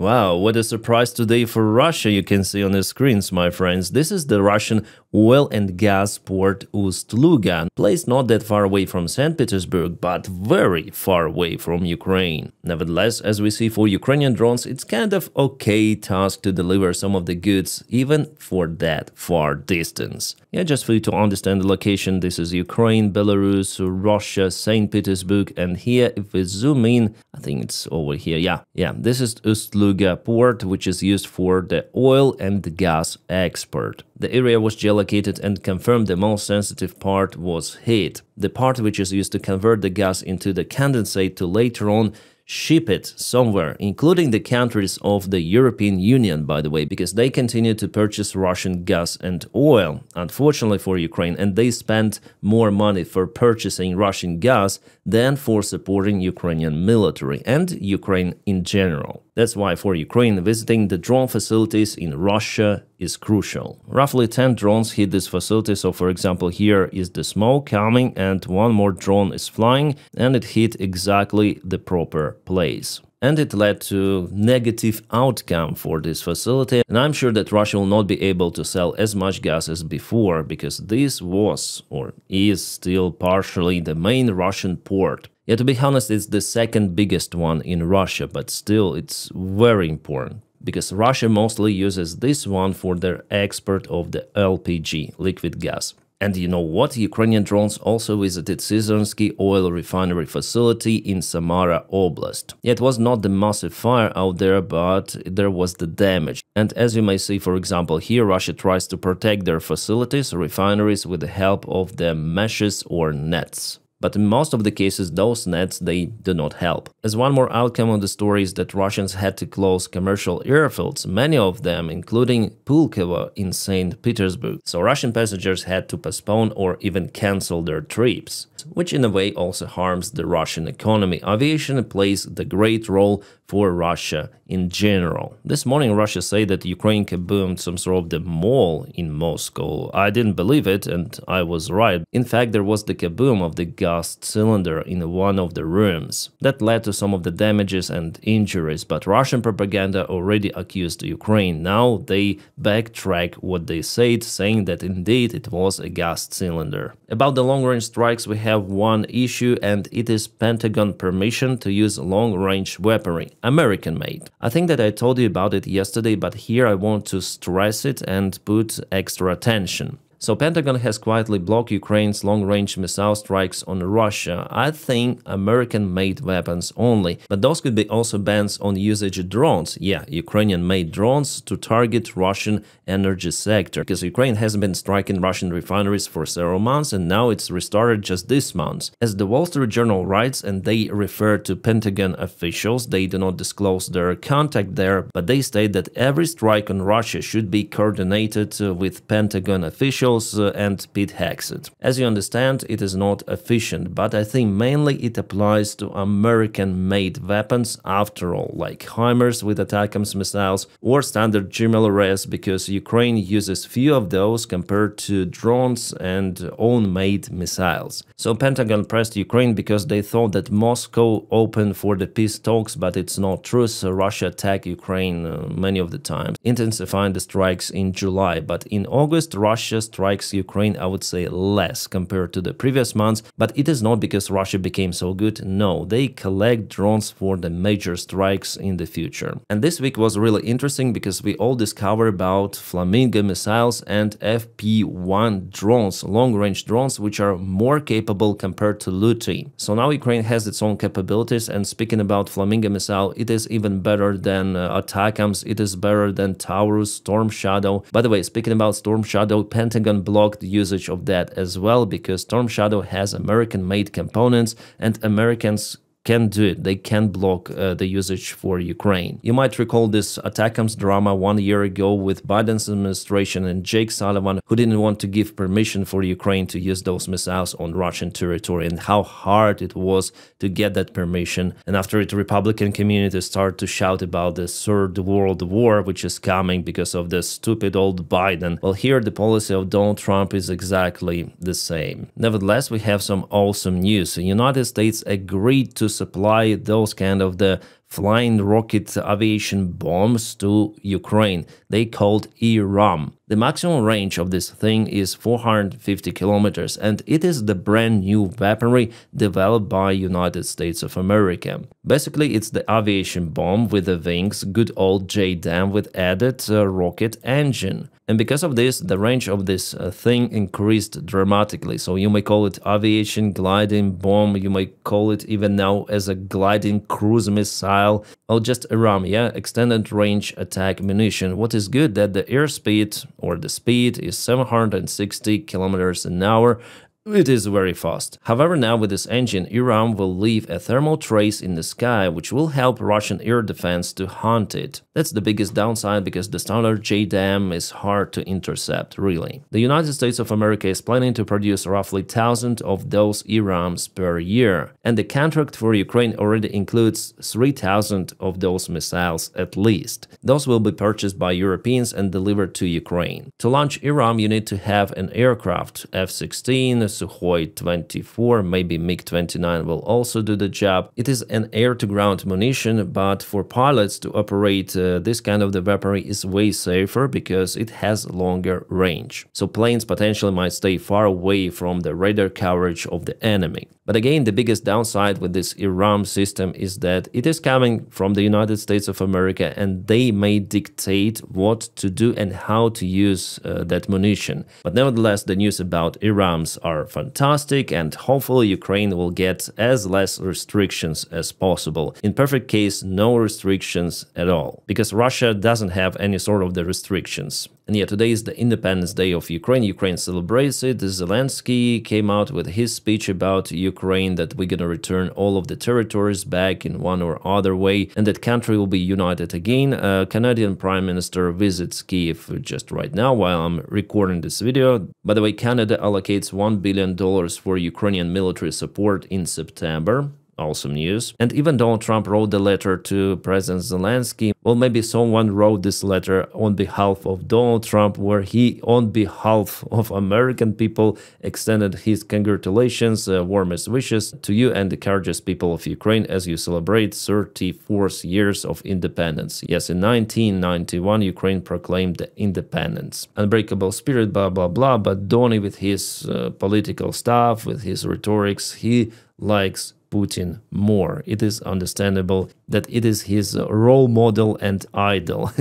Wow, what a surprise today for Russia you can see on the screens, my friends. This is the Russian oil and gas port Ust-Luga, placed not that far away from St. Petersburg, but very far away from Ukraine. Nevertheless, as we see for Ukrainian drones, it's kind of okay task to deliver some of the goods, even for that far distance. Yeah, just for you to understand the location, this is Ukraine, Belarus, Russia, St. Petersburg, and here, if we zoom in, I think it's over here, yeah, this is Ust-Luga port, which is used for the oil and gas export. The area was geolocated and confirmed the most sensitive part was hit, the part which is used to convert the gas into the condensate to later on ship it somewhere, including the countries of the European Union, by the way, because they continue to purchase Russian gas and oil, unfortunately for Ukraine, and they spent more money for purchasing Russian gas than for supporting Ukrainian military and Ukraine in general. That's why for Ukraine, visiting the drone facilities in Russia is crucial. Roughly 10 drones hit this facility, so for example here is the smoke coming and one more drone is flying and it hit exactly the proper place. And it led to negative outcome for this facility, and I'm sure that Russia will not be able to sell as much gas as before, because this was or is still partially the main Russian port. Yeah, to be honest, it's the second biggest one in Russia, but still it's very important, because Russia mostly uses this one for their export of the LPG, liquid gas. And you know what? Ukrainian drones also visited Sizersky oil refinery facility in Samara Oblast. It was not the massive fire out there, but there was the damage. And as you may see, for example, here Russia tries to protect their facilities, refineries, with the help of the meshes or nets. But in most of the cases, those nets, they do not help. As one more outcome of the story is that Russians had to close commercial airfields, many of them, including Pulkovo in St. Petersburg. So Russian passengers had to postpone or even cancel their trips, which in a way also harms the Russian economy. Aviation plays the great role for Russia in general. This morning, Russia said that Ukraine kaboomed some sort of the mall in Moscow. I didn't believe it, and I was right. In fact, there was the kaboom of the gas cylinder in one of the rooms. That led to some of the damages and injuries, but Russian propaganda already accused Ukraine. Now they backtrack what they said, saying that indeed it was a gas cylinder. About the long-range strikes, we have one issue, and it is Pentagon permission to use long-range weaponry, American-made. I think that I told you about it yesterday, but here I want to stress it and put extra attention. So Pentagon has quietly blocked Ukraine's long-range missile strikes on Russia. I think American-made weapons only, but those could be also bans on usage of drones. Yeah, Ukrainian-made drones to target Russian energy sector, because Ukraine hasn't been striking Russian refineries for several months, and now it's restarted just this month. As the Wall Street Journal writes, and they refer to Pentagon officials, they do not disclose their contact there, but they state that every strike on Russia should be coordinated with Pentagon officials and Pete Hexet. As you understand, it is not efficient, but I think mainly it applies to American-made weapons after all, like HIMARS with ATACMS missiles or standard GMLRS, because Ukraine uses few of those compared to drones and own-made missiles. So Pentagon pressed Ukraine because they thought that Moscow opened for the peace talks, but it's not true. So Russia attacked Ukraine many of the times, intensifying the strikes in July, but in August Russia strikes Ukraine, I would say, less compared to the previous months, but it is not because Russia became so good. No, they collect drones for the major strikes in the future. And this week was really interesting because we all discovered about Flamingo missiles and FP1 drones, long-range drones, which are more capable compared to Luti. So now Ukraine has its own capabilities, and speaking about Flamingo missile, it is even better than ATACMS, it is better than Taurus, Storm Shadow. By the way, speaking about Storm Shadow, Pentagon blocked the usage of that as well, because Storm Shadow has American-made components and Americans can do it. They can block the usage for Ukraine. You might recall this ATACMS drama 1 year ago with Biden's administration and Jake Sullivan, who didn't want to give permission for Ukraine to use those missiles on Russian territory, and how hard it was to get that permission. And after it, Republican community started to shout about the Third World War, which is coming because of the stupid old Biden. Well, here the policy of Donald Trump is exactly the same. Nevertheless, we have some awesome news. The United States agreed to supply those kind of the flying rocket aviation bombs to Ukraine. They called ERAM. The maximum range of this thing is 450 kilometers, and it is the brand new weaponry developed by United States of America. Basically, it's the aviation bomb with the wings, good old JDAM with added rocket engine. And because of this, the range of this thing increased dramatically. So you may call it aviation gliding bomb, you may call it even now as a gliding cruise missile, or just ERAM, yeah, extended range attack munition. What is good that the airspeed or the speed is 760 kilometers an hour. It is very fast. However, now with this engine, ERAM will leave a thermal trace in the sky, which will help Russian air defense to hunt it. That's the biggest downside, because the standard JDAM is hard to intercept, really. The United States of America is planning to produce roughly 1,000 of those ERAMs per year, and the contract for Ukraine already includes 3,000 of those missiles at least. Those will be purchased by Europeans and delivered to Ukraine. To launch ERAM, you need to have an aircraft, F-16, Sukhoi 24, maybe MiG-29 will also do the job. It is an air-to-ground munition, but for pilots to operate this kind of the weaponry is way safer because it has longer range. So planes potentially might stay far away from the radar coverage of the enemy. But again, the biggest downside with this ERAM system is that it is coming from the United States of America, and they may dictate what to do and how to use that munition. But nevertheless, the news about ERAMs are fantastic, and hopefully Ukraine will get as less restrictions as possible. In perfect case, no restrictions at all, because Russia doesn't have any sort of the restrictions. And yeah, today is the Independence Day of Ukraine. Ukraine celebrates it. Zelensky came out with his speech about Ukraine, that we're gonna return all of the territories back in one or other way, and that country will be united again. Canadian Prime Minister visits Kyiv just right now while I'm recording this video. By the way, Canada allocates $1 billion for Ukrainian military support in September. Awesome news. And even Donald Trump wrote the letter to President Zelensky. Well, maybe someone wrote this letter on behalf of Donald Trump, where he, on behalf of American people, extended his congratulations, warmest wishes to you and the courageous people of Ukraine as you celebrate 34 years of independence. Yes, in 1991, Ukraine proclaimed the independence. Unbreakable spirit, blah, blah, blah. But Donny, with his political stuff, with his rhetorics, he likes Putin more. It is understandable that it is his role model and idol.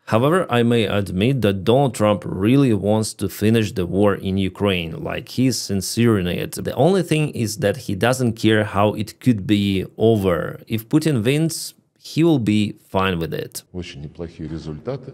However, I may admit that Donald Trump really wants to finish the war in Ukraine, like he's sincere in it. The only thing is that he doesn't care how it could be over. If Putin wins, he will be fine with it. Очень неплохие результаты.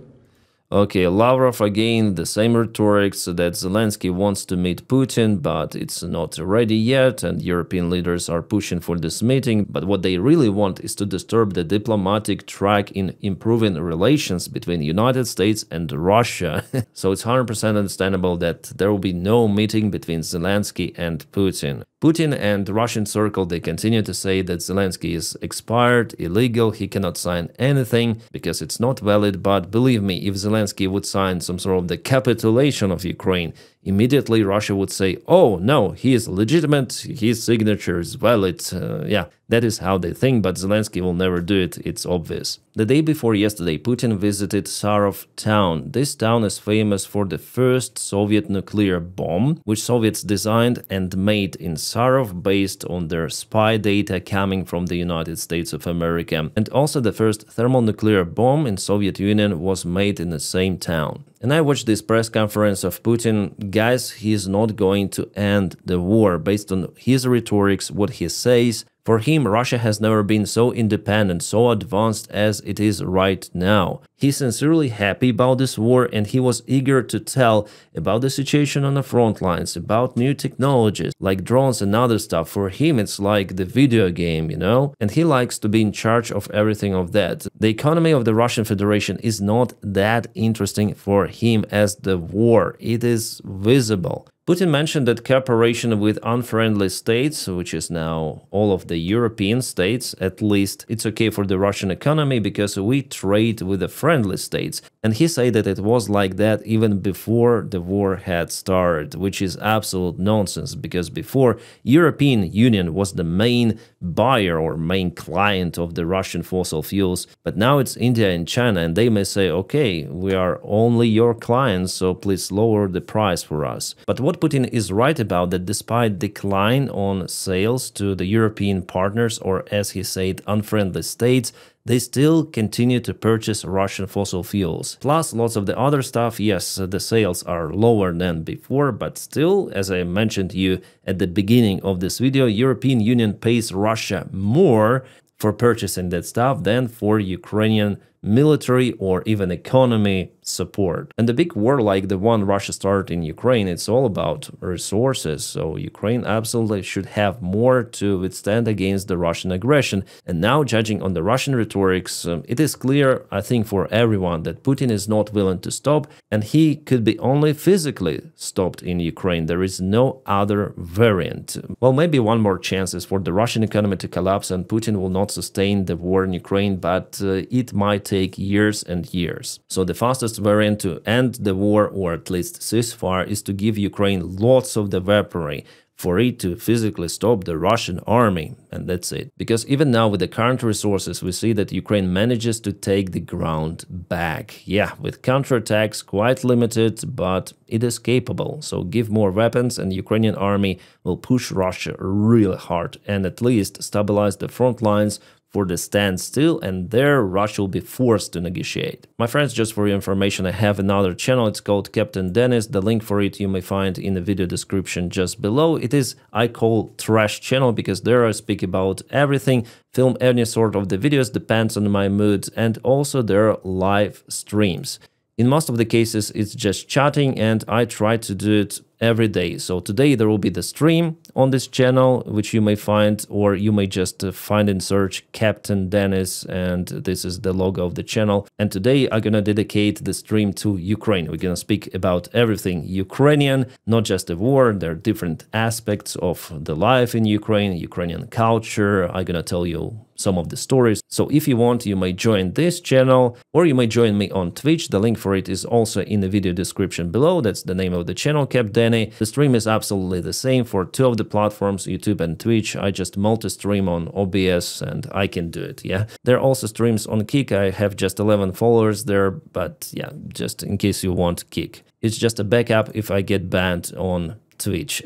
Okay, Lavrov again, the same rhetorics that Zelensky wants to meet Putin, but it's not ready yet, and European leaders are pushing for this meeting. But what they really want is to disturb the diplomatic track in improving relations between the United States and Russia. So it's 100% understandable that there will be no meeting between Zelensky and Putin. Putin and Russian circle, they continue to say that Zelensky is expired, illegal, he cannot sign anything because it's not valid. But believe me, if Zelensky would sign some sort of the capitulation of Ukraine, immediately Russia would say, oh no, he is legitimate, his signature is valid. Yeah, that is how they think, but Zelensky will never do it, it's obvious. The day before yesterday, Putin visited Sarov town. This town is famous for the first Soviet nuclear bomb, which Soviets designed and made in Sarov based on their spy data coming from the United States of America. And also the first thermonuclear bomb in Soviet Union was made in the same town. And I watched this press conference of Putin. Guys, he is not going to end the war based on his rhetorics, what he says. For him, Russia has never been so independent, so advanced as it is right now. He's sincerely happy about this war, and he was eager to tell about the situation on the front lines, about new technologies like drones and other stuff. For him, it's like the video game, you know? And he likes to be in charge of everything of that. The economy of the Russian Federation is not that interesting for him as the war. It is visible. Putin mentioned that cooperation with unfriendly states, which is now all of the European states, at least it's okay for the Russian economy because we trade with the friendly states. And he said that it was like that even before the war had started, which is absolute nonsense because before European Union was the main buyer or main client of the Russian fossil fuels, but now it's India and China, and they may say, okay, we are only your clients, so please lower the price for us. But what Putin is right about that despite decline on sales to the European partners, or as he said, unfriendly states, they still continue to purchase Russian fossil fuels. Plus lots of the other stuff, yes, the sales are lower than before, but still, as I mentioned you at the beginning of this video, European Union pays Russia more for purchasing that stuff than for Ukrainian military or even economy support. And the big war like the one Russia started in Ukraine, it's all about resources. So Ukraine absolutely should have more to withstand against the Russian aggression. And now, judging on the Russian rhetorics, it is clear, I think, for everyone that Putin is not willing to stop, and he could be only physically stopped in Ukraine. There is no other variant. Well, maybe one more chance is for the Russian economy to collapse and Putin will not sustain the war in Ukraine, but it might take years and years. So the fastest variant to end the war, or at least ceasefire, is to give Ukraine lots of the weaponry for it to physically stop the Russian army, and that's it. Because even now with the current resources, we see that Ukraine manages to take the ground back. Yeah, with counterattacks quite limited, but it is capable. So give more weapons and Ukrainian army will push Russia really hard and at least stabilize the front lines for the standstill, and there Russia will be forced to negotiate. My friends, just for your information, I have another channel, it's called Captain Dennis. The link for it you may find in the video description just below. It is, I call, trash channel because there I speak about everything, film any sort of the videos, depends on my mood, and also there are live streams. In most of the cases, it's just chatting, and I try to do it every day. So today there will be the stream on this channel, which you may find, or you may just find and search Captain Dennis, and this is the logo of the channel. And today I'm gonna dedicate the stream to Ukraine. We're gonna speak about everything Ukrainian, not just the war. There are different aspects of the life in Ukraine, Ukrainian culture. I'm gonna tell you some of the stories. So if you want, you may join this channel, or you may join me on Twitch. The link for it is also in the video description below. That's the name of the channel, Cap Denny. The stream is absolutely the same for two of the platforms, YouTube and Twitch. I just multi-stream on OBS and I can do it, yeah. There are also streams on Kick. I have just 11 followers there, but yeah, just in case you want Kick. It's just a backup if I get banned on Twitch.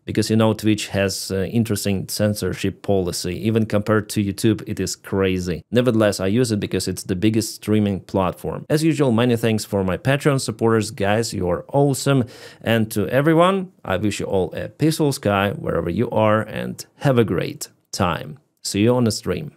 Because you know Twitch has interesting censorship policy. Even compared to YouTube, it is crazy. Nevertheless, I use it because it's the biggest streaming platform. As usual, many thanks for my Patreon supporters, guys, you are awesome. And to everyone, I wish you all a peaceful sky wherever you are and have a great time. See you on the stream.